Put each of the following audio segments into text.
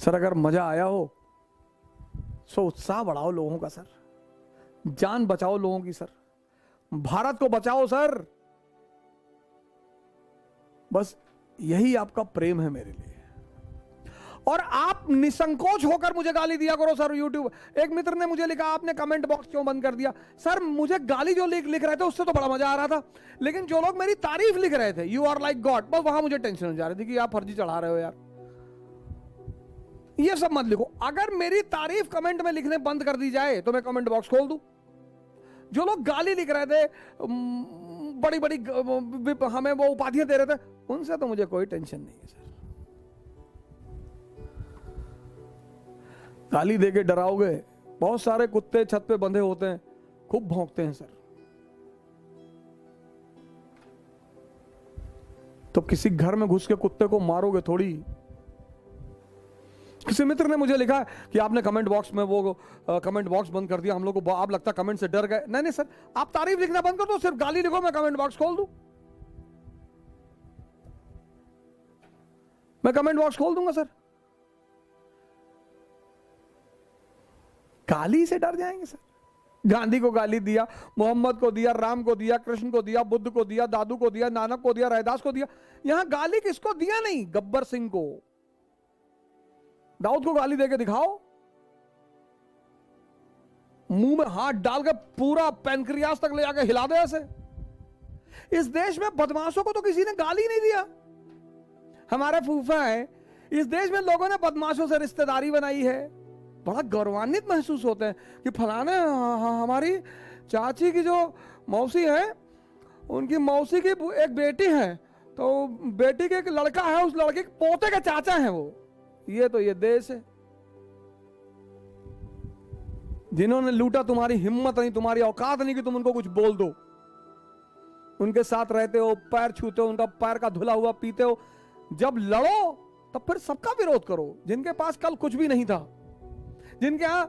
Sir अगर मजा आया हो सो उत्साह बढ़ाओ लोगों का सर, जान बचाओ लोगों की सर, भारत को बचाओ सर। बस यही आपका प्रेम है मेरे लिए। और आप निसंकोच होकर मुझे गाली दिया करो सर। यूट्यूब एक मित्र ने मुझे लिखा आपने कमेंट बॉक्स क्यों बंद कर दिया? सर मुझे गाली जो लिख रहे थे उससे तो बड़ा मजा आ रहा था, लेकिन जो लोग मेरी तारीफ लिख रहे थे, यू आर लाइक गॉड, बस वहां मुझे टेंशन हो जा रही थी कि आप फर्जी चढ़ा रहे हो यार। ये सब मत लिखो। अगर मेरी तारीफ कमेंट में लिखने बंद कर दी जाए तो मैं कमेंट बॉक्स खोल दूं। जो लोग गाली लिख रहे थे, बड़ी बड़ी हमें वो उपाधियां दे रहे थे, उनसे तो मुझे कोई टेंशन नहीं है सर। गाली देके डराओगे? बहुत सारे कुत्ते छत पे बंधे होते हैं, खूब भौंकते हैं सर। तो किसी घर में घुस के कुत्ते को मारोगे थोड़ी। किसी मित्र ने मुझे लिखा कि आपने कमेंट बॉक्स में वो कमेंट बॉक्स बंद कर दिया, हम लोग को आप लगता कमेंट से डर गए। नहीं नहीं सर, आप तारीफ लिखना बंद कर दो, सिर्फ गाली लिखो, मैं कमेंट बॉक्स खोल दूं। मैं कमेंट बॉक्स खोल दूंगा सर। गाली से डर जाएंगे सर? गांधी को गाली दिया, मोहम्मद को दिया, राम को दिया, कृष्ण को दिया, बुद्ध को दिया, दादू को दिया, नानक को दिया, रैदास को दिया। यहां गाली किसको दिया? नहीं, गब्बर सिंह को। दाऊद को गाली देके दिखाओ, मुंह में हाथ डाल के पूरा पैनक्रियास तक ले जाके हिला दे ऐसे। इस देश में बदमाशों को तो किसी ने गाली नहीं दिया। हमारे फूफा है, इस देश में लोगों ने बदमाशों से रिश्तेदारी बनाई है। बड़ा गौरवान्वित महसूस होते हैं कि फलाने हमारी चाची की जो मौसी है, उनकी मौसी की एक बेटी है, तो बेटी के एक लड़का है, उस लड़के के पोते के चाचा हैं वो। ये तो ये देश है। जिन्होंने लूटा, तुम्हारी हिम्मत नहीं, तुम्हारी औकात नहीं कि तुम उनको कुछ बोल दो। उनके साथ रहते हो, पैर छूते हो, उनका पैर का धुला हुआ पीते हो। जब लड़ो तब फिर सबका विरोध करो। जिनके पास कल कुछ भी नहीं था, जिनके यहां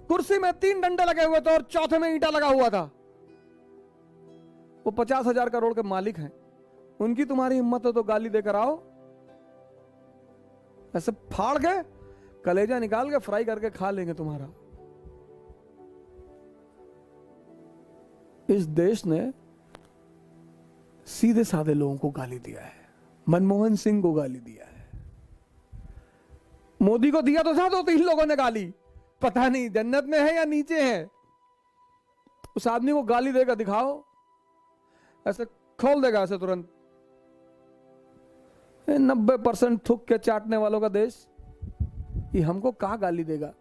कुर्सी में 3 डंडे लगे हुए थे और चौथे में ईंटा लगा हुआ था, वो 50,000 करोड़ के मालिक हैं। उनकी तुम्हारी हिम्मत हो तो गाली देकर आओ। ऐसे फाड़ के कलेजा निकाल के फ्राई करके खा लेंगे तुम्हारा। इस देश ने सीधे साधे लोगों को गाली दिया है। मनमोहन सिंह को गाली दिया है, मोदी को दिया तो था 2-3 लोगों ने गाली, पता नहीं जन्नत में है या नीचे है। उस आदमी को गाली देकर दिखाओ, ऐसे खोल देगा ऐसे तुरंत। 90% थूक के चाटने वालों का देश, ये हमको कहाँ गाली देगा?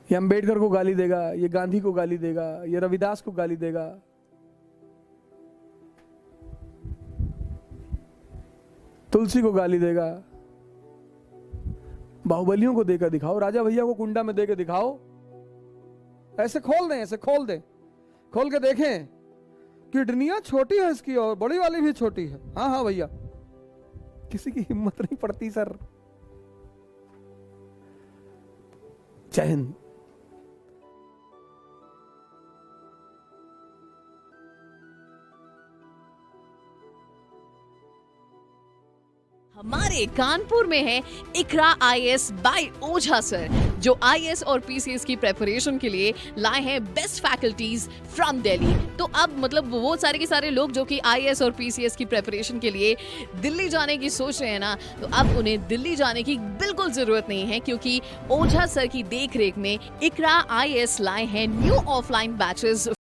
ये अंबेडकर को गाली देगा, ये गांधी को गाली देगा, ये रविदास को गाली देगा। तुलसी को गाली देगा। बाहुबलियों को देकर दिखाओ, राजा भैया को कुंडा में देकर दिखाओ। ऐसे खोल दें, ऐसे खोल दें, खोल के देखें। किडनियां छोटी है इसकी और बड़ी वाली भी छोटी है। हाँ हाँ भैया, किसी की हिम्मत नहीं पड़ती सर। जय हिंद। हमारे कानपुर में है इकरा IAS बाय ओझा सर, जो IAS और PCS की प्रेपरेशन के लिए लाए हैं बेस्ट फैकल्टीज फ्रॉम दिल्ली। तो अब मतलब वो सारे के सारे लोग जो कि IAS और PCS की प्रेपरेशन के लिए दिल्ली जाने की सोच रहे हैं ना, तो अब उन्हें दिल्ली जाने की बिल्कुल जरूरत नहीं है, क्योंकि ओझा सर की देखरेख में इकरा IAS लाए हैं न्यू ऑफलाइन बैचेस